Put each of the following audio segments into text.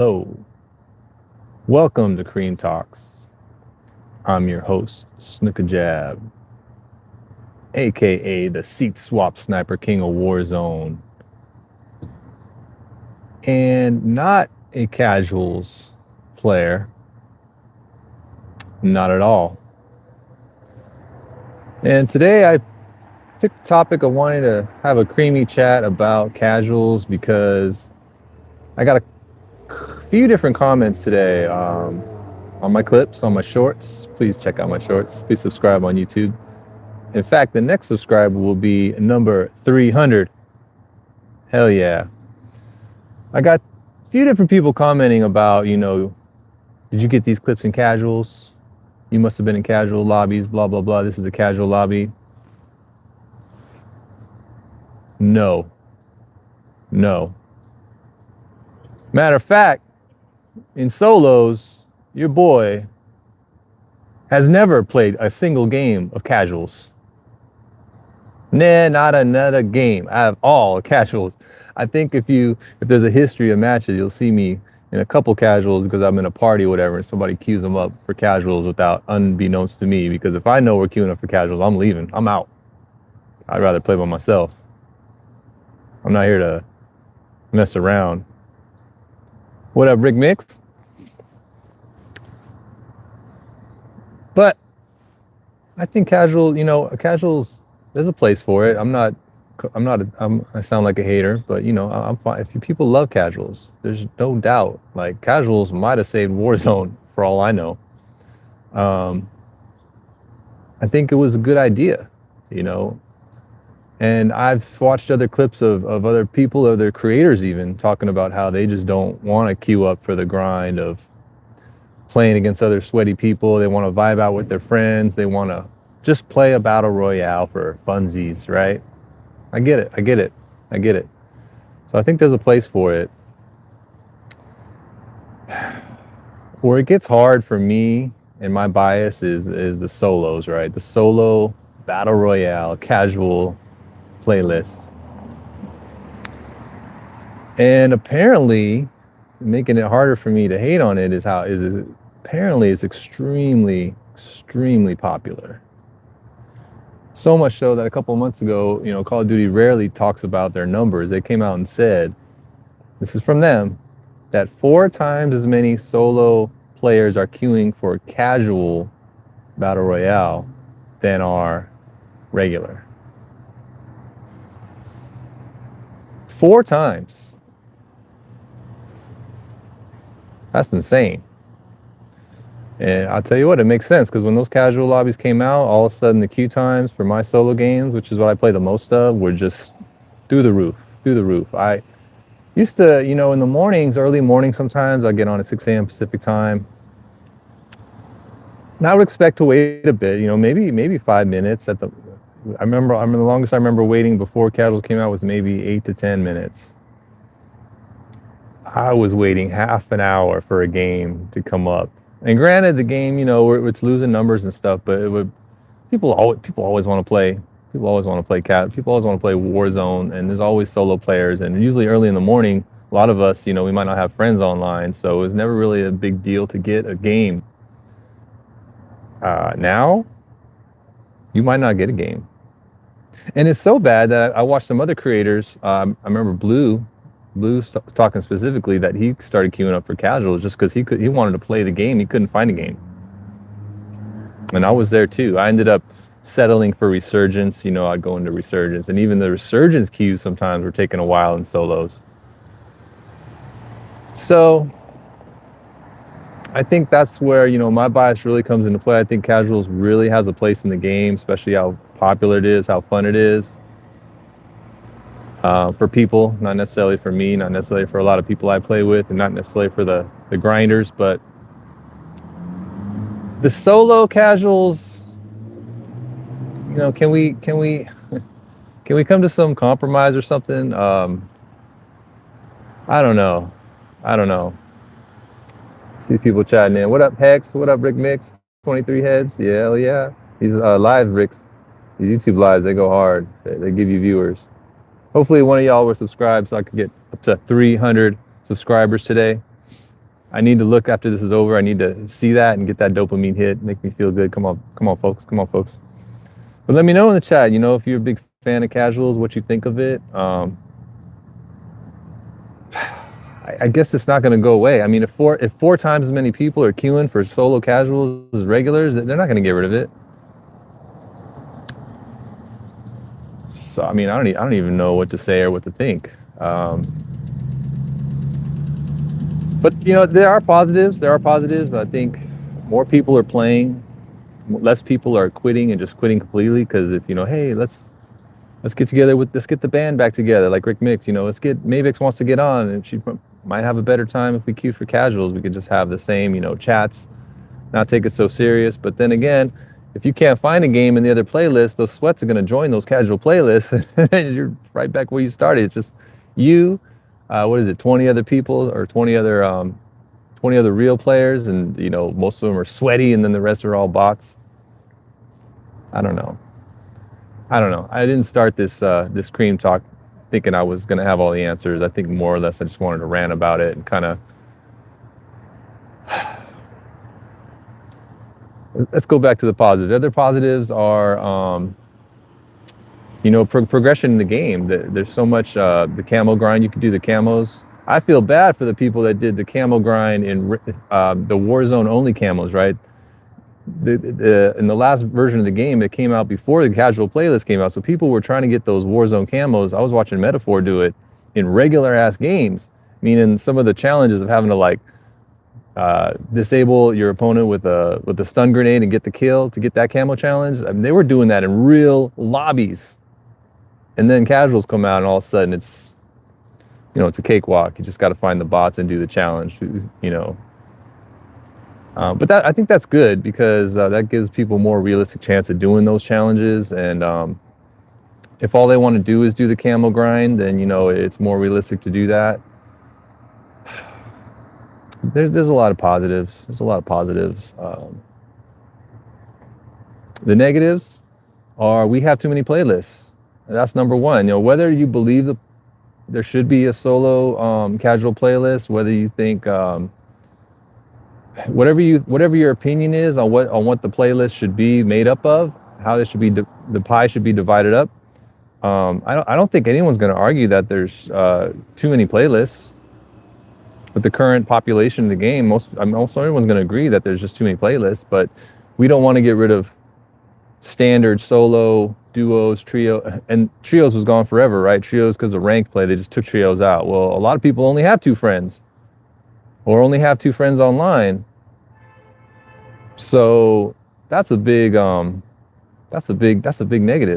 Hello, welcome to Cream Talks. I'm your host, Snookajab, aka the Seat Swap Sniper King of Warzone, and not a casuals player, not at all. And today I picked the topic of wanting to have a creamy chat about casuals because I got a few different comments today on my clips, on my shorts. Please check out my shorts. Please subscribe on YouTube. In fact, the next subscriber will be number 300. Hell yeah. I got a few different people commenting about, did you get these clips in casuals? You must have been in casual lobbies, blah, blah, blah. This is a casual lobby. No. No. Matter of fact, in solos, your boy has never played a single game of casuals. Nah, not another game. I have all casuals. I think if there's a history of matches, you'll see me in a couple casuals because I'm in a party or whatever, and somebody queues them up for casuals without unbeknownst to me. Because if I know we're queuing up for casuals, I'm leaving. I'm out. I'd rather play by myself. I'm not here to mess around. What up, Rick Mix? But I think casuals. There's a place for it. I sound like a hater, but I'm fine. If people love casuals, there's no doubt. Like casuals might have saved Warzone for all I know. I think it was a good idea, and I've watched other clips of other people, other creators even talking about how they just don't want to queue up for the grind of playing against other sweaty people. They want to vibe out with their friends. They want to just play a battle royale for funsies, right? I get it. So I think there's a place for it. Where it gets hard for me and my bias is the solos, right? The solo battle royale casual playlist. And apparently making it harder for me to hate on it is apparently it's extremely popular. So much so that a couple of months ago, Call of Duty rarely talks about their numbers. They came out and said, this is from them, that 4 times as many solo players are queuing for casual battle royale than are regular. 4 times. That's insane. And I'll tell you what, it makes sense because when those casual lobbies came out, all of a sudden the queue times for my solo games, which is what I play the most of, were just through the roof. I used to, in the mornings, early morning sometimes, I get on at 6 a.m. Pacific time. And I would expect to wait a bit, maybe 5 minutes I remember the longest I remember waiting before casuals came out was maybe 8 to 10 minutes. I was waiting half an hour for a game to come up. And granted, the game, it's losing numbers and stuff, but people always want to play. People always want to play People always want to play Warzone, and there's always solo players. And usually early in the morning, a lot of us, we might not have friends online, so it was never really a big deal to get a game. Now, you might not get a game, and it's so bad that I watched some other creators. I remember Blue talking specifically that he started queuing up for casuals just because he wanted to play the game. He couldn't find a game, and I was there too. I ended up settling for Resurgence. I'd go into Resurgence, and even the Resurgence queues sometimes were taking a while in solos. So I think that's where my bias really comes into play. I think casuals really has a place in the game, especially how popular it is, how fun it is. For people, not necessarily for me, not necessarily for a lot of people I play with, and not necessarily for the grinders, but the solo casuals, can we come to some compromise or something? I don't know. See people chatting in. What up, Hex? What up, Rick Mix? 23 heads? Yeah, hell yeah. These live Ricks, these YouTube lives, they go hard. They give you viewers. Hopefully one of y'all were subscribed so I could get up to 300 subscribers today. I need to look after this is over. I need to see that and get that dopamine hit, make me feel good. Come on, folks. Come on, folks. But let me know in the chat, if you're a big fan of casuals, what you think of it. I guess it's not going to go away. I mean, if four times as many people are queuing for solo casuals as regulars, they're not going to get rid of it. So I mean, I don't even know what to say or what to think. But there are positives. There are positives. I think more people are playing, less people are quitting and just quitting completely. Because if hey, let's get together let's get the band back together, like Rick Mix. Let's get Mavix wants to get on, and she might have a better time if we queue for casuals. We could just have the same chats, not take it so serious. But then again, if you can't find a game in the other playlist, those sweats are going to join those casual playlists, and you're right back where you started. It's just you. What is it? 20 other people or 20 other real players, and most of them are sweaty, and then the rest are all bots. I don't know. I didn't start this C.R.E.A.M talk thinking I was going to have all the answers. I think more or less I just wanted to rant about it and kind of. Let's go back to the positives. The other positives are, progression in the game. There's so much the camo grind. You can do the camos. I feel bad for the people that did the camo grind in the Warzone only camos, right? In the last version of the game, it came out before the casual playlist came out. So people were trying to get those Warzone camos. I was watching Metaphor do it in regular ass games, meaning some of the challenges of having to disable your opponent with a stun grenade and get the kill to get that camo challenge. I mean, they were doing that in real lobbies. And then casuals come out, and all of a sudden it's it's a cakewalk. You just got to find the bots and do the challenge. But I think that's good, because that gives people more realistic chance of doing those challenges. And if all they want to do is do the camo grind, then it's more realistic to do that. There's a lot of positives. There's a lot of positives. The negatives are we have too many playlists. And that's number one. Whether you believe there should be a solo casual playlist, whether you think whatever your opinion is on what the playlist should be made up of, how it should be the pie should be divided up. I don't think anyone's going to argue that there's too many playlists. With the current population of the game, most everyone's going to agree that there's just too many playlists. But we don't want to get rid of standard solo, duos, trio, and trios was gone forever, right? Trios, because of ranked play, they just took trios out. Well, a lot of people only have 2 friends, or only have 2 friends online. So that's a big negative.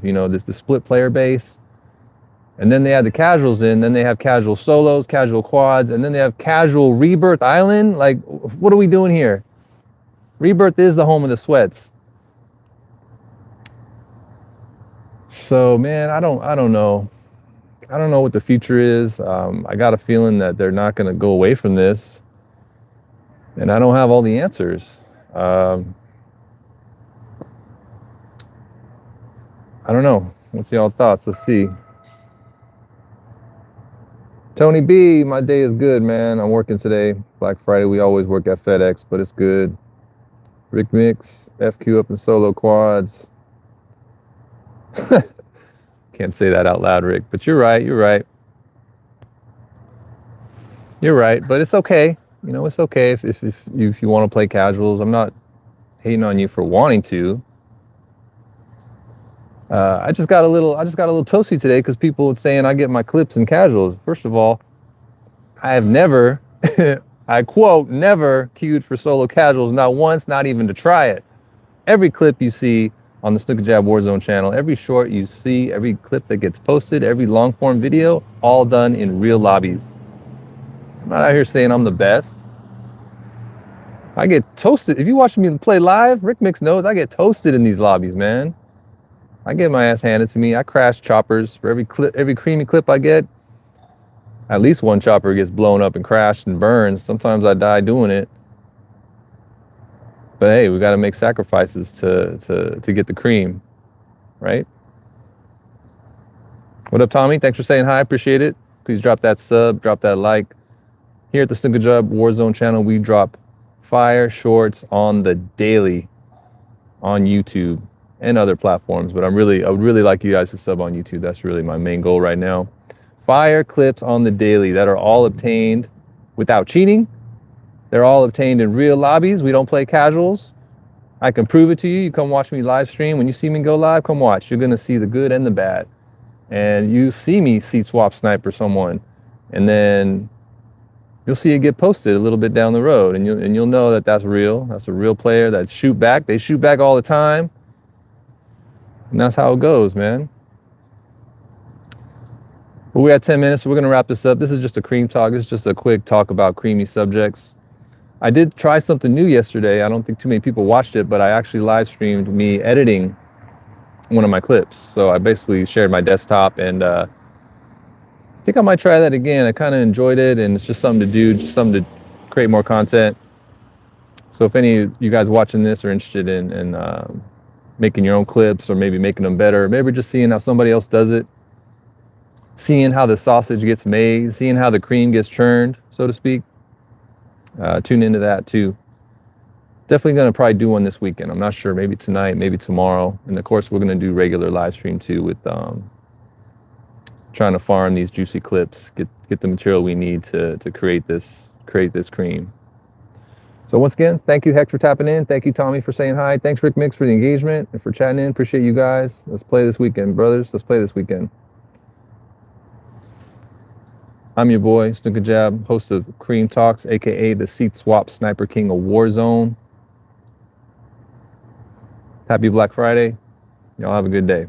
The split player base. And then they add the casuals in, then they have casual solos, casual quads, and then they have casual Rebirth Island. Like, what are we doing here? Rebirth is the home of the sweats. So, man, I don't know. I don't know what the future is. I got a feeling that they're not going to go away from this. And I don't have all the answers. I don't know. What's y'all thoughts? Let's see. Tony B, my day is good, man. I'm working today. Black Friday, we always work at FedEx, but it's good. Rick Mix, FQ up in solo quads. Can't say that out loud, Rick, but you're right. You're right. You're right, but it's okay. It's okay if you want to play casuals. I'm not hating on you for wanting to. I just got a little toasty today because people were saying I get my clips in casuals. First of all, I have never, I quote, never queued for solo casuals, not once, not even to try it. Every clip you see on the Snooker Jab Warzone channel, every short you see, every clip that gets posted, every long form video, all done in real lobbies. I'm not out here saying I'm the best. I get toasted. If you watch me play live, Rick Mix knows I get toasted in these lobbies, man. I get my ass handed to me. I crash choppers for every creamy clip I get. At least one chopper gets blown up and crashed and burned. Sometimes I die doing it. But hey, we got to make sacrifices to get the cream, right? What up, Tommy? Thanks for saying hi. Appreciate it. Please drop that sub, drop that like. Here at the Snuka Job Warzone channel, we drop fire shorts on the daily on YouTube and other platforms. But I would really like you guys to sub on YouTube. That's really my main goal right now. Fire clips on the daily that are all obtained without cheating. They're all obtained in real lobbies. We don't play casuals. I can prove it to you. You come watch me live stream. When you see me go live, come watch. You're gonna see the good and the bad. And you see me seat swap sniper someone, and then you'll see it get posted a little bit down the road, and you'll know that that's real. That's a real player that shoot back. They shoot back all the time, and that's how it goes, man. But we're at 10 minutes, so we're gonna wrap this up. This is just a cream talk. This is just a quick talk about creamy subjects. I did try something new yesterday. I don't think too many people watched it, but I actually live streamed me editing one of my clips. So I basically shared my desktop, and I think I might try that again. I kind of enjoyed it, and it's just something to do, just something to create more content. So if any of you guys watching this are interested in making your own clips, or maybe making them better, maybe just seeing how somebody else does it, seeing how the sausage gets made, seeing how the cream gets churned, so to speak, tune into that too. Definitely going to probably do one this weekend. I'm not sure, maybe tonight, maybe tomorrow. And of course, we're going to do regular live stream too, with trying to farm these juicy clips, get the material we need to create this cream. So once again, thank you, Hex, for tapping in. Thank you, Tommy, for saying hi. Thanks, Rick Mix, for the engagement and for chatting in. Appreciate you guys. Let's play this weekend, brothers. Let's play this weekend. I'm your boy, Snuka Jab, host of Cream Talks, aka the Seat Swap Sniper King of Warzone. Happy Black Friday. Y'all have a good day.